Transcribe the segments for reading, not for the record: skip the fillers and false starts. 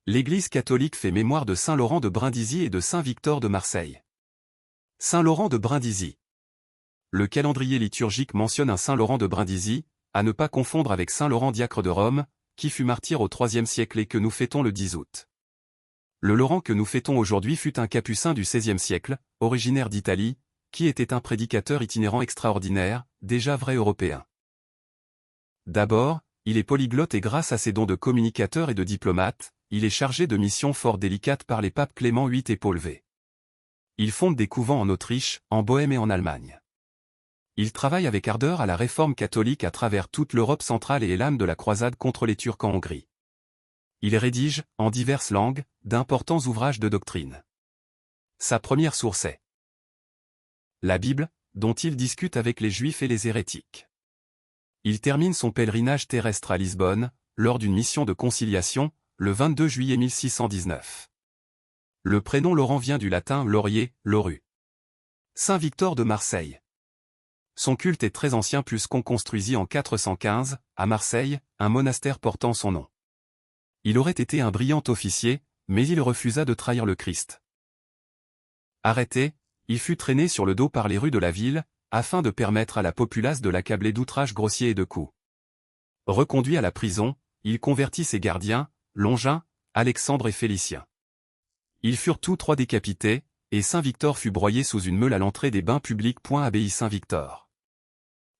L'Église catholique fait mémoire de saint Laurent de Brindisi et de saint Victor de Marseille. Saint Laurent de Brindisi. Le calendrier liturgique mentionne un saint Laurent de Brindisi, à ne pas confondre avec saint Laurent diacre de Rome, qui fut martyr au IIIe siècle et que nous fêtons le 10 août. Le Laurent que nous fêtons aujourd'hui fut un capucin du XVIe siècle, originaire d'Italie, qui était un prédicateur itinérant extraordinaire, déjà vrai européen. D'abord, il est polyglotte et grâce à ses dons de communicateur et de diplomate, il est chargé de missions fort délicates par les papes Clément VIII et Paul V. Il fonde des couvents en Autriche, en Bohême et en Allemagne. Il travaille avec ardeur à la réforme catholique à travers toute l'Europe centrale et est l'âme de la croisade contre les Turcs en Hongrie. Il rédige, en diverses langues, d'importants ouvrages de doctrine. Sa première source est la Bible, dont il discute avec les Juifs et les hérétiques. Il termine son pèlerinage terrestre à Lisbonne, lors d'une mission de conciliation, le 22 juillet 1619. Le prénom Laurent vient du latin laurier, laurus. Saint Victor de Marseille. Son culte est très ancien puisqu'on construisit en 415, à Marseille, un monastère portant son nom. Il aurait été un brillant officier, mais il refusa de trahir le Christ. Arrêté, il fut traîné sur le dos par les rues de la ville, afin de permettre à la populace de l'accabler d'outrages grossiers et de coups. Reconduit à la prison, il convertit ses gardiens, Longin, Alexandre et Félicien. Ils furent tous trois décapités, et Saint Victor fut broyé sous une meule à l'entrée des bains publics. Abbaye Saint-Victor.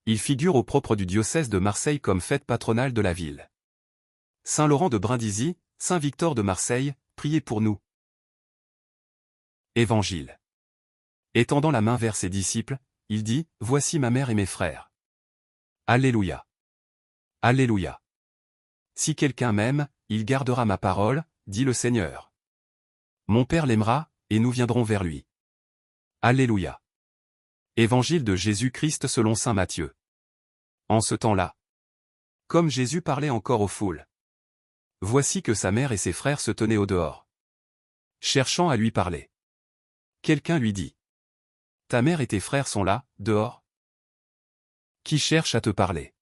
Il figure au propre du diocèse de Marseille comme fête patronale de la ville. Saint Laurent de Brindisi, Saint Victor de Marseille, priez pour nous. Évangile. Étendant la main vers ses disciples, il dit, « Voici ma mère et mes frères. » Alléluia. Alléluia. Si quelqu'un m'aime, il gardera ma parole, dit le Seigneur. Mon Père l'aimera, et nous viendrons vers lui. Alléluia. Évangile de Jésus-Christ selon saint Matthieu. En ce temps-là, comme Jésus parlait encore aux foules, voici que sa mère et ses frères se tenaient au dehors, cherchant à lui parler. Quelqu'un lui dit, « Ta mère et tes frères sont là, dehors. Qui cherche à te parler ?»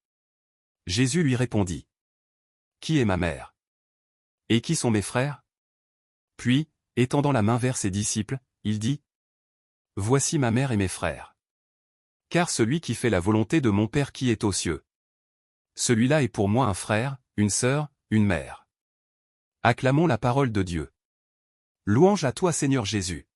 Jésus lui répondit, « Qui est ma mère? Et qui sont mes frères ?» Puis, étendant la main vers ses disciples, il dit, « Voici ma mère et mes frères. Car celui qui fait la volonté de mon Père qui est aux cieux, celui-là est pour moi un frère, une sœur, une mère. » Acclamons la parole de Dieu. Louange à toi Seigneur Jésus.